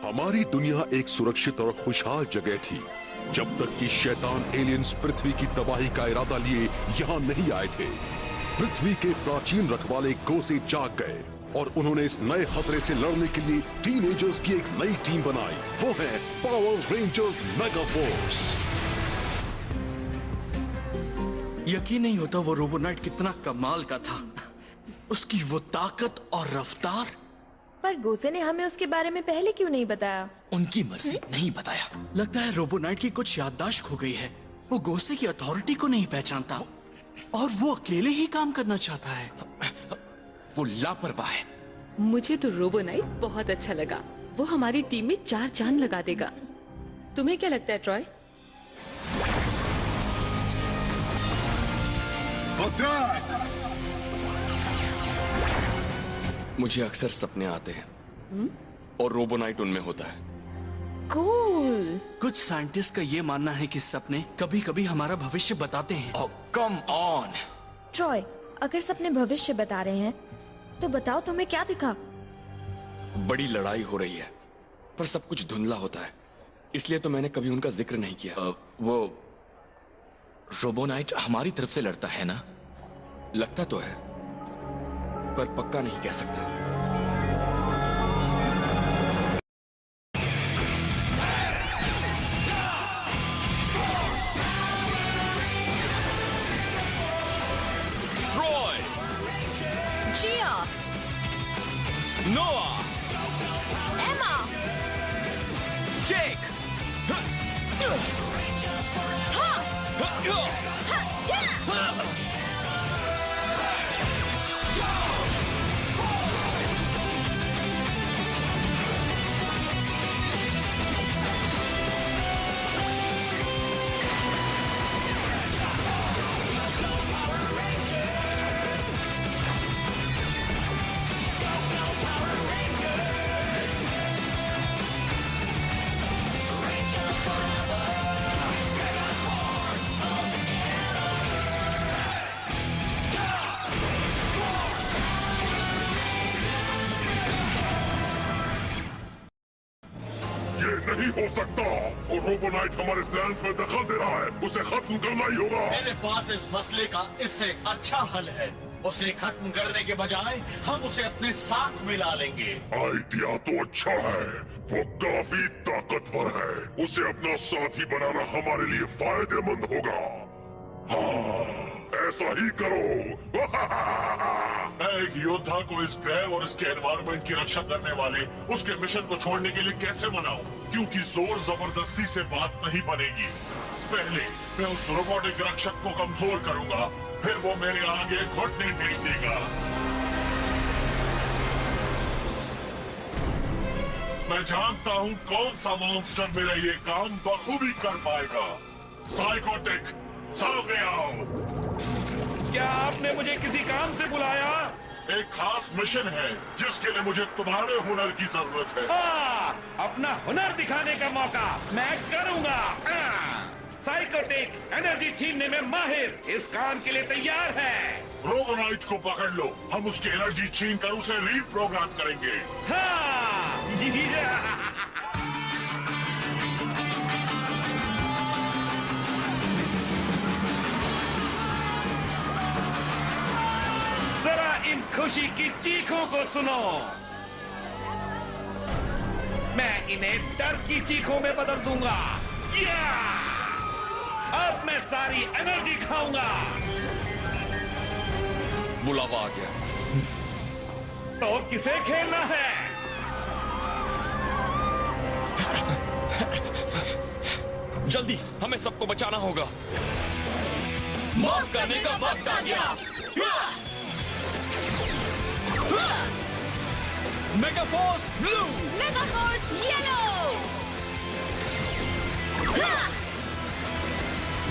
हमारी दुनिया एक सुरक्षित और खुशहाल जगह थी जब तक कि शैतान एलियंस पृथ्वी की तबाही का इरादा लिए यहाँ नहीं आए थे। पृथ्वी के प्राचीन रखवाले गोसे जाग गए और उन्होंने इस नए खतरे से लड़ने के लिए टीनेजर्स की एक नई टीम बनाई। वो है पावर रेंजर्स मेगा फोर्स। यकीन नहीं होता वो रोबोनाइट कितना कमाल का था। उसकी वो ताकत और रफ्तार। पर गोसे ने हमें उसके बारे में पहले क्यों नहीं बताया? उनकी मर्जी, नहीं बताया। लगता है रोबोनाइट की कुछ याददाश्त खो गई है। वो गोसे की अथॉरिटी को नहीं पहचानता और वो अकेले ही काम करना चाहता है। वो लापरवाह है। मुझे तो रोबोनाइट बहुत अच्छा लगा। वो हमारी टीम में 4 चांद लगा देगा। तुम्हें क्या लगता है ट्रॉय? मुझे अक्सर सपने आते हैं और रोबोनाइट उनमें होता है। कूल। कुछ साइंटिस्ट का ये मानना है कि सपने कभी कभी हमारा भविष्य बताते हैं। ओह कम ऑन ट्रॉय, अगर सपने भविष्य बता रहे हैं तो बताओ तुम्हें क्या दिखा? बड़ी लड़ाई हो रही है पर सब कुछ धुंधला होता है, इसलिए तो मैंने कभी उनका जिक्र नहीं किया। वो रोबोनाइट हमारी तरफ से लड़ता है ना? लगता तो है पर पक्का नहीं कह सकता। ट्रॉय, जिया, नोआ, एमा, जेक, नहीं हो सकता। वो रोबोनाइट हमारे प्लान्स में दखल दे रहा है। उसे खत्म करना ही होगा। मेरे पास इस मसले का इससे अच्छा हल है। उसे खत्म करने के बजाय हम उसे अपने साथ मिला लेंगे। आइडिया तो अच्छा है, वो काफी ताकतवर है। उसे अपना साथी बनाना हमारे लिए फायदेमंद होगा। हाँ, ऐसा ही करो। मैं एक योद्धा को इस ग्रह और इसके एनवायरनमेंट की रक्षा करने वाले उसके मिशन को छोड़ने के लिए कैसे मनाऊं? क्योंकि जोर जबरदस्ती से बात नहीं बनेगी। पहले मैं उस रोबोटिक रक्षक को कमजोर करूंगा, फिर वो मेरे आगे घुटने टेक देगा। मैं जानता हूँ कौन सा मॉन्स्टर मेरा ये काम बखूबी कर पाएगा। साइकोटिक, सामने आओ। क्या आपने मुझे किसी काम से बुलाया? एक खास मिशन है जिसके लिए मुझे तुम्हारे हुनर की जरूरत है। हाँ, अपना हुनर दिखाने का मौका मैं करूंगा। साइकोटिक एनर्जी छीनने में माहिर, इस काम के लिए तैयार है। रोबोनाइट को पकड़ लो, हम उसकी एनर्जी छीन कर उसे रीप्रोग्राम करेंगे। हाँ। जरा इन खुशी की चीखों को सुनो। मैं इन्हें डर की चीखों में बदल दूंगा। अब मैं सारी एनर्जी खाऊंगा। बुलावा आ गया। तो किसे खेलना है? जल्दी, हमें सबको बचाना होगा। माफ करने का वक्त आ गया। Mega force blue, mega force yellow,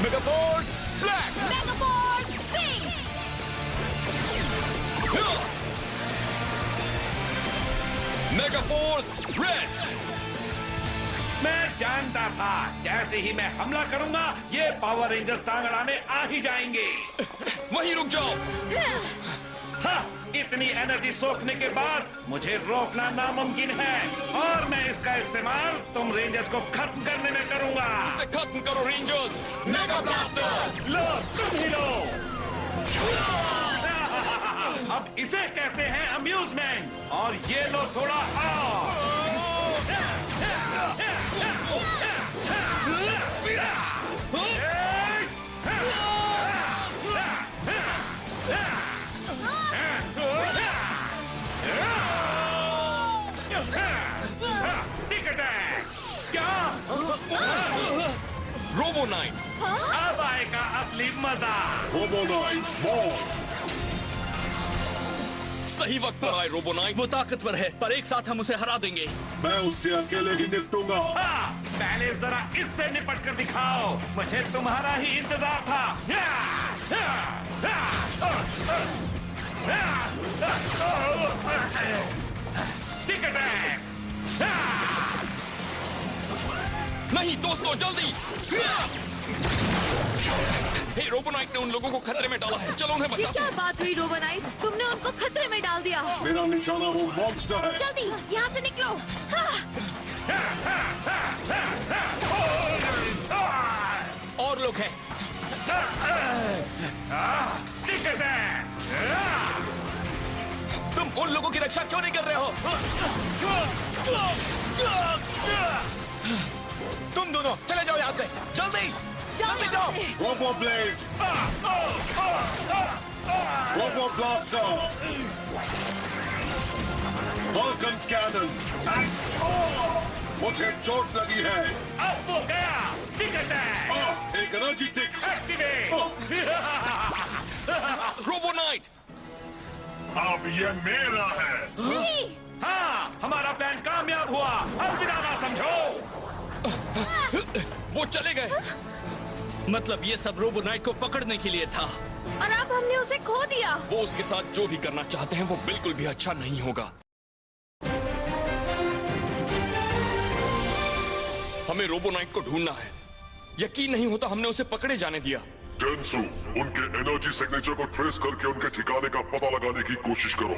mega force black, mega force pink, mega force red. मैं जानता था जैसे ही मैं हमला करूंगा ये पावर रेंजर्स टांग अड़ाने आ ही जाएंगे। वहीं रुक जाओ। हाँ, इतनी एनर्जी सोखने के बाद मुझे रोकना नामुमकिन है और मैं इसका इस्तेमाल तुम रेंजर्स को खत्म करने में करूंगा। इसे खत्म करो रेंजर्स। मेगा ब्लास्टर लो, तुम ही लो। अब इसे कहते हैं अम्यूजमेंट और ये लो थोड़ा और। क्या रोबो नाइट, अब आएगा असली मजा। Robo knight ball. सही वक्त पर आए रोबो नाइट। वो ताकतवर है पर एक साथ हम उसे हरा देंगे। मैं उससे अकेले ही निपटूंगा। पहले जरा इससे निपट कर दिखाओ, मुझे तुम्हारा ही इंतजार था। टिकट है। नहीं दोस्तों, जल्दी। हे, रोबो नाइट ने उन लोगों को खतरे में डाला है, चलो उन्हें ये बचाते क्या हैं। बात हुई रोबो नाइट? तुमने उनको खतरे में डाल दिया। मेरा निशाना वो मॉन्स्टर है। जल्दी यहाँ से निकलो। और लोग हैं। टिकट है। तुम उन लोगों की रक्षा क्यों नहीं कर रहे हो? तुम दोनों चले जाओ यहाँ से, जल्दी जल्दी जाओ। Robo blade, robo blaster, Vulcan cannon. मुझे चोट लगी है। अब वो गया। टिकट है। एक एनर्जी टिक। एक्टिवेट। रोबो नाइट, अब ये मेरा है। नहीं। हाँ, हमारा प्लान कामयाब हुआ। अलविदा ना समझो। वो चले गए। मतलब ये सब रोबो नाइट को पकड़ने के लिए था और अब हमने उसे खो दिया। वो उसके साथ जो भी करना चाहते हैं वो बिल्कुल भी अच्छा नहीं होगा। हमें रोबो नाइट को ढूंढना है। यकीन नहीं होता हमने उसे पकड़े जाने दिया। टेंसु, उनके एनर्जी सिग्नेचर को ट्रेस करके उनके ठिकाने का पता लगाने की कोशिश करो।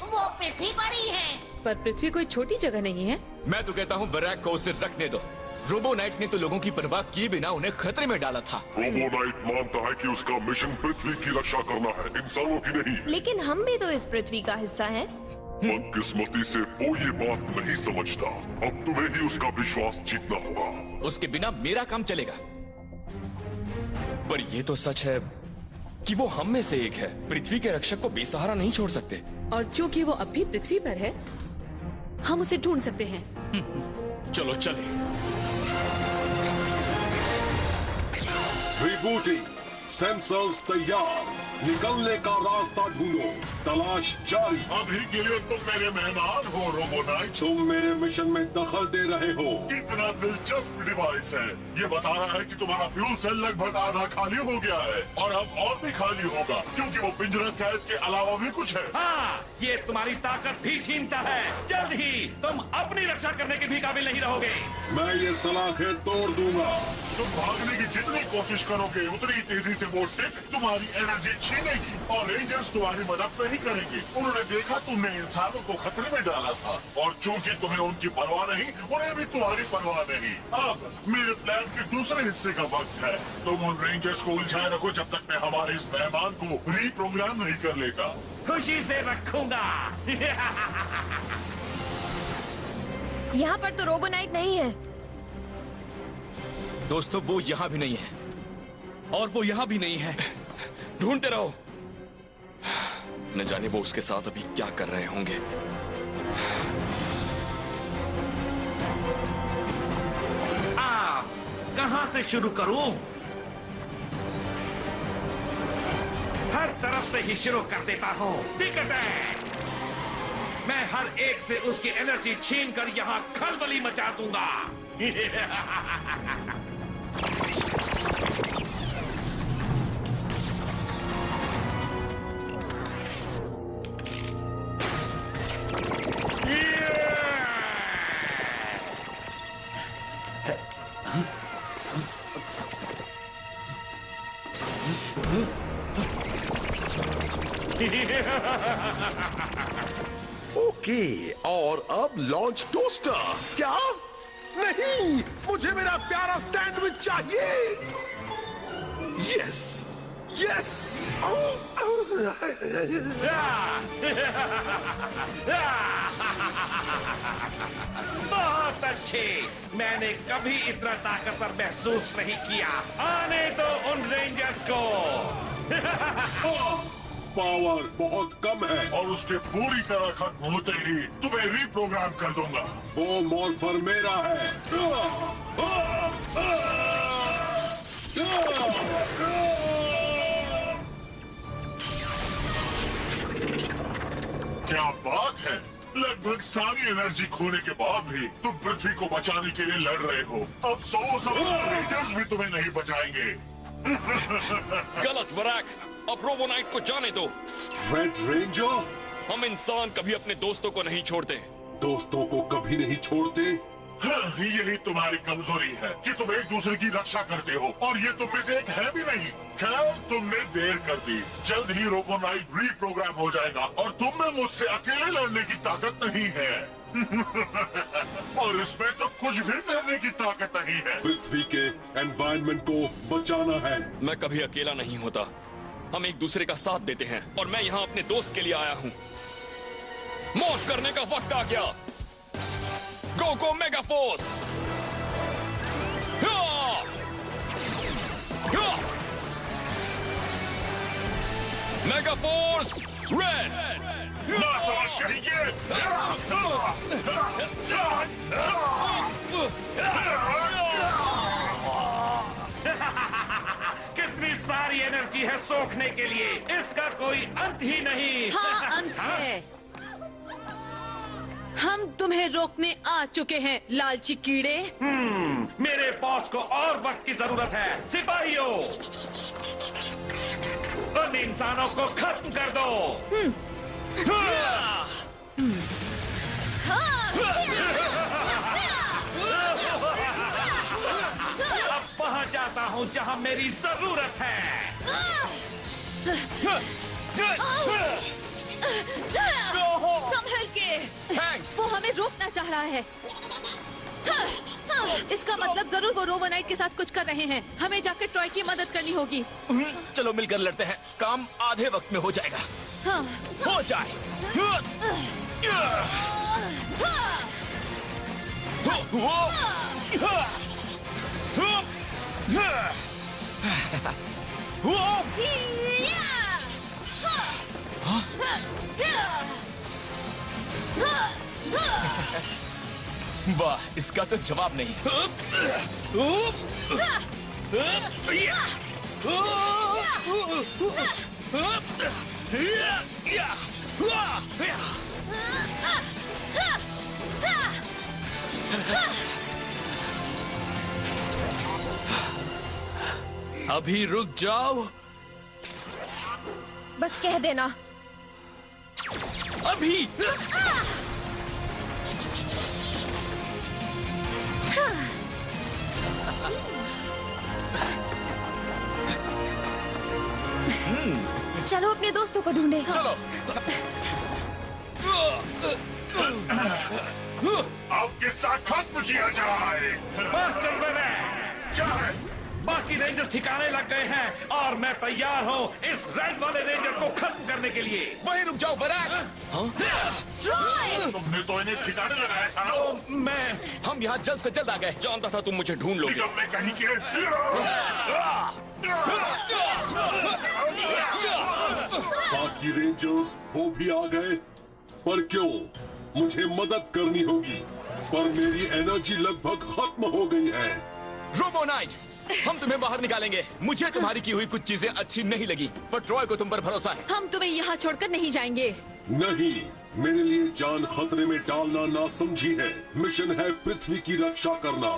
वो पृथ्वी पर ही है। पर पृथ्वी कोई छोटी जगह नहीं है। मैं तो कहता हूँ वैराग को उसे रखने दो। रोबो नाइट ने तो लोगों की परवाह किए बिना उन्हें खतरे में डाला था। रोबो नाइट मानता है कि उसका मिशन पृथ्वी की रक्षा करना है, इंसानों की नहीं। लेकिन हम भी तो इस पृथ्वी का हिस्सा हैं। बदकिस्मती से वो ये बात नहीं समझता। अब तुम्हें ही उसका विश्वास जीतना होगा। उसके बिना मेरा काम चलेगा। पर ये तो सच है कि वो हम में से एक है। पृथ्वी के रक्षक को बेसहारा नहीं छोड़ सकते। और चूंकि वो अब भी पृथ्वी पर है, हम उसे ढूंढ सकते हैं। चलो चले। रिबूटिंग, सेंसर्स तैयार, निकलने का रास्ता ढूंढो, तलाश जारी। अभी के लिए तुम मेरे मेहमान हो रोबो नाइट। तुम मेरे मिशन में दखल दे रहे हो। कितना दिलचस्प डिवाइस है। ये बता रहा है कि तुम्हारा फ्यूल सेल लगभग आधा खाली हो गया है और अब और भी खाली होगा, क्योंकि वो पिंजरा कैद के अलावा भी कुछ है। हाँ, ये तुम्हारी ताकत भी छीनता है। जल्द ही तुम अपनी रक्षा करने के भी काबिल नहीं रहोगे। मैं ये सलाखें तोड़ दूंगा। तुम भागने की जितनी कोशिश करोगे उतनी तेजी से वो टिक तुम्हारी एनर्जी छीनेगी और रेंजर्स तुम्हारी मदद नहीं करेंगे। उन्होंने देखा तुमने इंसानों को खतरे में डाला था और चूंकि तुम्हें उनकी परवाह नहीं, उन्हें भी तुम्हारी परवाह नहीं। अब मेरे प्लान के दूसरे हिस्से का वक्त है। तुम उन रेंजर्स को उलझाए रखो जब तक मैं हमारे इस मेहमान को रीप्रोग्राम नहीं कर लेता। खुशी से रखूंगा। यहाँ पर तो रोबो नाइट नहीं है। दोस्तों, वो यहाँ भी नहीं है और वो यहाँ भी नहीं है। ढूंढते रहो। न जाने वो उसके साथ अभी क्या कर रहे होंगे। कहां से शुरू करूं? हर तरफ से ही शुरू कर देता हूं। टिकट है। मैं हर एक से उसकी एनर्जी छीन कर यहां खलबली मचा दूंगा। ओके, और अब लॉन्च टोस्टर। क्या? नहीं, मुझे मेरा प्यारा सैंडविच चाहिए। Yes, yes. बहुत अच्छे। मैंने कभी इतना ताकतवर महसूस नहीं किया। आने दो उन रेंजर्स को। पावर बहुत कम है और उसके पूरी तरह खत्म होते ही तुम्हें रीप्रोग्राम कर दूंगा। वो मॉर्फर मेरा है। क्या बात है! लगभग सारी एनर्जी खोने के बाद भी तुम पृथ्वी को बचाने के लिए लड़ रहे हो। अफसोस, रेंजर्स भी तुम्हें नहीं बचाएंगे। गलत वराक, अब रोबोनाइट को जाने दो। रेड रेंजर, हम इंसान कभी अपने दोस्तों को नहीं छोड़ते। दोस्तों को कभी नहीं छोड़ते। हाँ, यही तुम्हारी कमजोरी है कि तुम एक दूसरे की रक्षा करते हो, और ये तुम में से एक है भी नहीं। खैर, तुमने देर कर दी। जल्द ही रोबोनाइट रीप्रोग्राम हो जाएगा और तुम में मुझसे अकेले लड़ने की ताकत नहीं है। और इसमें तो कुछ भी करने की ताकत नहीं है। पृथ्वी के एनवायरनमेंट को बचाना है। मैं कभी अकेला नहीं होता। हम एक दूसरे का साथ देते हैं, और मैं यहाँ अपने दोस्त के लिए आया हूँ। मौत करने का वक्त आ गया। Go go mega force! Mega force red! ना समझ कहिए। कितनी सारी एनर्जी है सोखने के लिए, इसका कोई अंत ही नहीं। हाँ, अंत है। हम तुम्हें रोकने आ चुके हैं, लालची कीड़े। मेरे बॉस को और वक्त की जरूरत है। सिपाहियों, उन इंसानों को खत्म कर दो। अब वहां जाता हूं जहां मेरी जरूरत है। संभल के। वो हमें रोकना चाह रहा है। इसका मतलब जरूर वो रोबोनाइट के साथ कुछ कर रहे हैं। हमें जाकर ट्रॉय की मदद करनी होगी। चलो मिलकर लड़ते हैं, काम आधे वक्त में हो जाएगा। हाँ। हो जाए। वाह, इसका तो जवाब नहीं। अभी रुक जाओ। बस कह देना। अभी चलो अपने दोस्तों को ढूंढे। चलो। आपके साथ खत्म किया जाए। मास्टर बेबे, क्या है? बाकी रेंजर्स ठिकाने लग गए हैं और मैं तैयार हूँ इस रेड वाले रेंजर को खत्म करने के लिए। वहीं रुक जाओ बराक। तुमने तो इन्हें ठिकाने लगाया था ना? तो हम यहाँ जल्द से जल्द आ गए। जानता था तुम मुझे ढूंढ लोगे। निगम ने कहीं के बाकी रेंजर्स वो भी आ गए, पर क्यों? मुझे मदद करनी होगी, पर मेरी एनर्जी लगभग खत्म हो गई है। रोबोनाइट, हम तुम्हें बाहर निकालेंगे। मुझे तुम्हारी की हुई कुछ चीजें अच्छी नहीं लगी, पर ट्रॉय को तुम पर भरोसा है। हम तुम्हें यहाँ छोड़कर नहीं जाएंगे। नहीं, मेरे लिए जान खतरे में डालना ना समझी है। मिशन है पृथ्वी की रक्षा करना।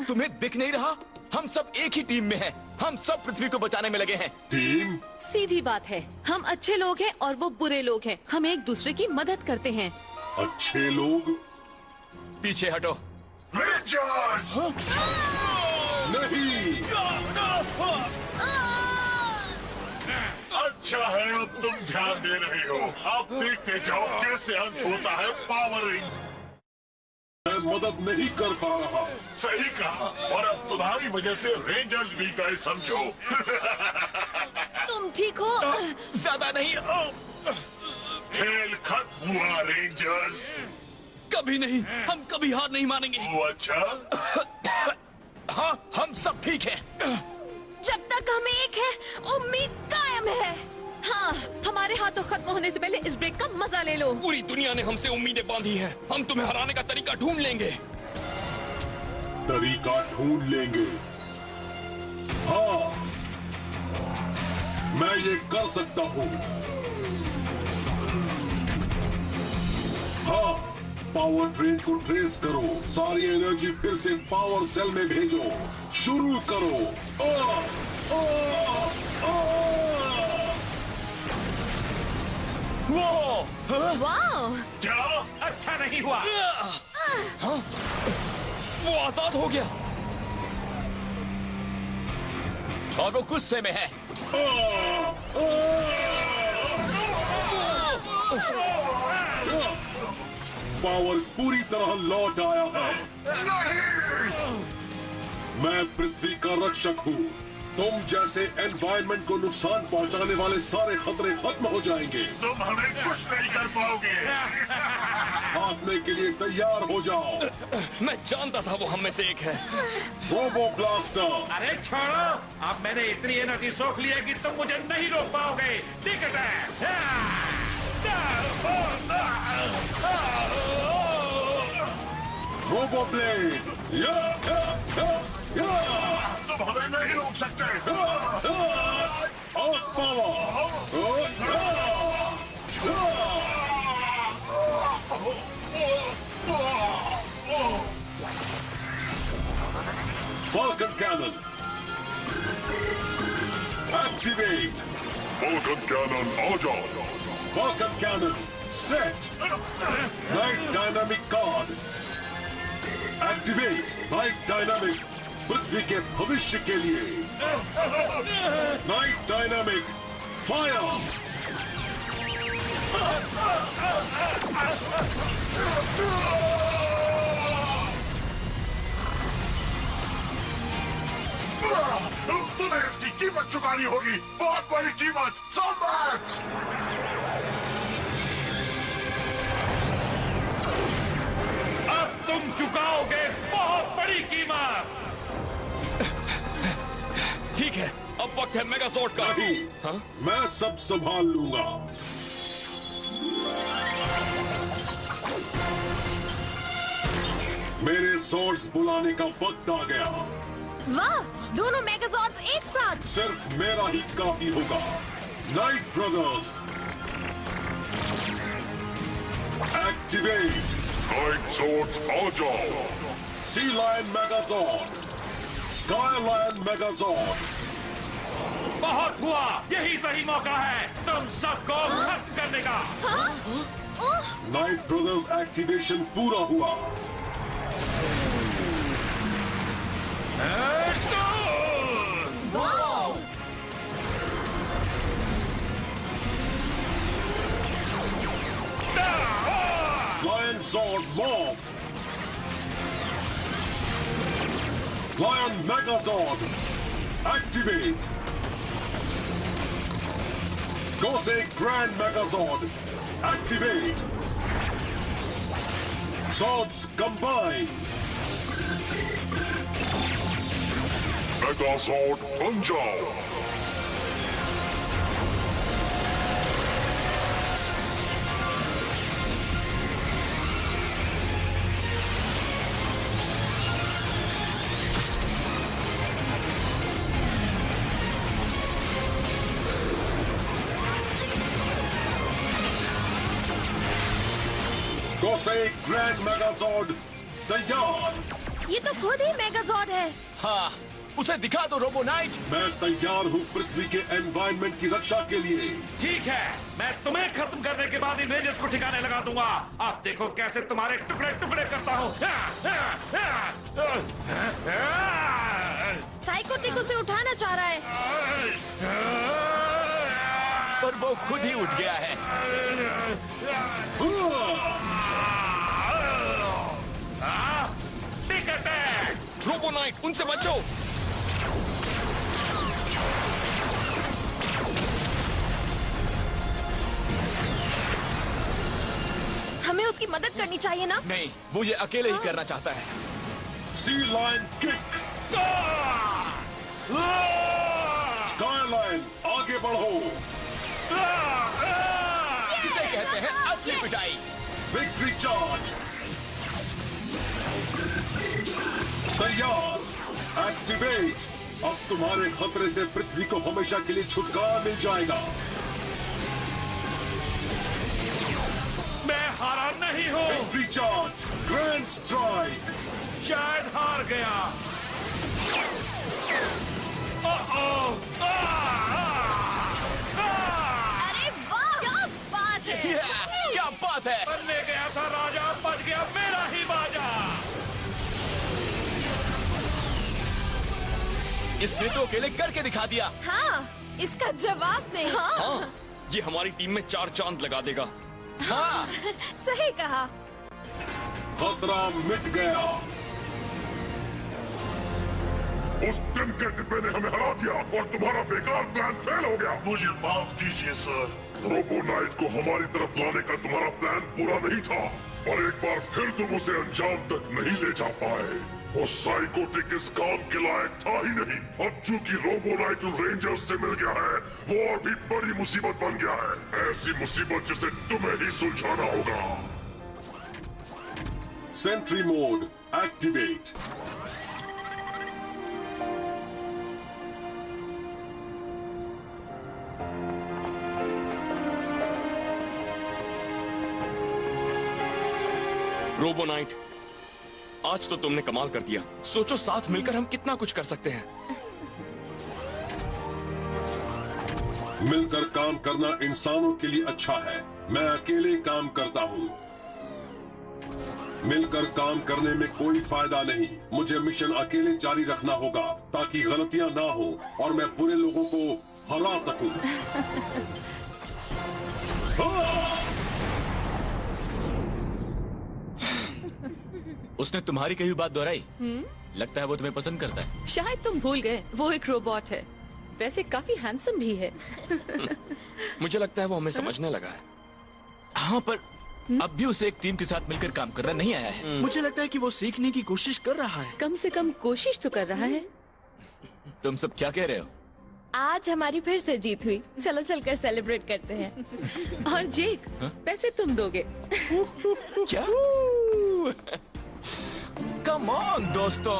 तुम्हें दिख नहीं रहा? हम सब एक ही टीम में हैं। हम सब पृथ्वी को बचाने में लगे हैं। टीम? सीधी बात है, हम अच्छे लोग हैं और वो बुरे लोग हैं। हम एक दूसरे की मदद करते हैं। अच्छे लोग? पीछे हटो। रेंजर्स! नहीं! अच्छा है अब तुम ध्यान दे रहे हो। अब देखते जाओ कैसे अंत होता है पावर रेंज। मैं मदद नहीं कर पा रहा। सही कहा, और अब तुम्हारी वजह से रेंजर्स भी गए समझो। तुम ठीक हो? ज्यादा नहीं। खेल खत्म हुआ रेंजर्स। कभी नहीं, हम कभी हार नहीं मानेंगे। वो अच्छा। हाँ, हम सब ठीक हैं। जब तक हम एक है, उम्मीद कायम है। हाँ, हमारे हाथों खत्म होने से पहले इस ब्रेक का मजा ले लो। पूरी दुनिया ने हमसे उम्मीदें बांधी हैं। हम तुम्हें हराने का तरीका ढूंढ लेंगे। तरीका ढूंढ लेंगे। हाँ, मैं ये कर सकता हूँ। हाँ, पावर ट्रेन को ट्रेस करो, सारी एनर्जी फिर से पावर सेल में भेजो, शुरू करो। वाह! क्या? अच्छा नहीं हुआ। हाँ? वो आजाद हो गया और वो गुस्से में है। पावर पूरी तरह लौट आया है। मैं पृथ्वी का रक्षक हूँ। तुम जैसे एनवायरनमेंट को नुकसान पहुँचाने वाले सारे खतरे खत्म हो जाएंगे। तुम हमें कुछ नहीं कर पाओगे। भागने के लिए तैयार हो जाओ। मैं जानता था वो हम में से एक है। Robo blaster. अरे छोड़ो, अब मैंने इतनी एनर्जी सोख ली है कि तुम मुझे नहीं रोक पाओगे। टिकट है। Robo blade. तुम हमें नहीं रोक सकते। और power. Falcon Cannon. Activate. Falcon Cannon आ जाओ। Falcon Cannon set. Night Dynamic Card. Activate. Night Dynamic. पृथ्वी के भविष्य के लिए। Night Dynamic Fire. तुम्हें इसकी कीमत चुकानी होगी, बहुत बड़ी कीमत। सम्राट! अब तुम चुकाओगे बहुत बड़ी कीमत। ठीक है, अब वक्त है मेगाजॉर्ड का। नहीं, हाँ? मैं सब संभाल लूंगा। मेरे सोर्स बुलाने का वक्त आ गया। वाह, दोनों मेगाजॉर्ड्स एक साथ। सिर्फ मेरा ही काफी होगा। Knight brothers activate. Knight source आ जाओ। Sea lion megazord, sky lion megazord. बहुत हुआ, यही सही मौका है तुम सबको खत्म करने का। नाइट ब्रदर्स एक्टिवेशन पूरा हुआ। Lion Sword Morph. Lion Megazord activate. Gosei Grand Megazord activate. Swords combine. मेगाजॉर्ड बन जाओ। Gosei Grand Megazord तैयार। ये तो खुद ही मेगाजॉर्ड है। हाँ, उसे दिखा दो रोबो नाइट। मैं तैयार हूँ पृथ्वी के एनवायरनमेंट की रक्षा के लिए। ठीक है, मैं तुम्हें खत्म करने के बाद इन रेंजर्स को ठिकाने लगा दूंगा। अब देखो कैसे तुम्हारे टुकड़े टुकड़े करता हूँ। साइकोटिक उसे उठाना चाह रहा है। वो खुद ही उठ गया है। रोबो नाइट, उनसे बचो। हमें उसकी मदद करनी चाहिए ना? नहीं, वो ये अकेले ही करना चाहता है। सी लाइन किक। स्काईलाइन, आगे बढ़ो। इसे कहते हैं असली पिटाई। Victory charge. तैयार, एक्टिवेट। अब तुम्हारे खतरे से पृथ्वी को हमेशा के लिए छुटकारा मिल जाएगा। मैं हारा नहीं हूँ। Victory charge, grand strike. शायद हार गया। अरे वाह, क्या बात है! क्या बात है! बनने गया था राजा, बच गया मेरा ही बाजा। इसने तो अकेले करके दिखा दिया। हाँ, इसका जवाब नहीं। हाँ, ये हमारी टीम में 4 चांद लगा देगा। हाँ, सही कहा। खतरा मिट गया। उस टिम के डिब्बे ने हमें हरा दिया और तुम्हारा बेकार प्लान फेल हो गया। मुझे माफ कीजिए सर। रोबो नाइट को हमारी तरफ लाने का तुम्हारा प्लान पूरा नहीं था और एक बार फिर तुम उसे अंजाम तक नहीं ले जा पाए। वो साइकोटिक इस काम के लायक था ही नहीं। अब चूंकि रोबो नाइट उन रेंजर्स से मिल गया है, वो और भी बड़ी मुसीबत बन गया है। ऐसी मुसीबत जिसे तुम्हें ही सुलझाना होगा। Sentry mode activate. Robo knight, आज तो तुमने कमाल कर दिया। सोचो साथ मिलकर हम कितना कुछ कर सकते हैं। मिलकर काम करना इंसानों के लिए अच्छा है। मैं अकेले काम करता हूँ। मिलकर काम करने में कोई फायदा नहीं। मुझे मिशन अकेले जारी रखना होगा ताकि गलतियां ना हो और मैं बुरे लोगों को हरा सकूं। उसने तुम्हारी कही बात दोहराई। लगता है वो तुम्हें पसंद करता है। शायद तुम भूल गए, वो एक रोबोट है। वैसे काफी हैंडसम भी है। मुझे लगता है वो हमें समझने लगा है। हाँ, पर अब भी उसे एक टीम के साथ मिलकर काम करना नहीं आया है। मुझे लगता है कि वो सीखने की कोशिश कर रहा है। कम से कम कोशिश तो कर रहा है। तुम सब क्या कह रहे हो? आज हमारी फिर से जीत हुई। चलो चलकर सेलिब्रेट करते हैं। और जेक, पैसे तुम दोगे। क्या? कम ऑन दोस्तों,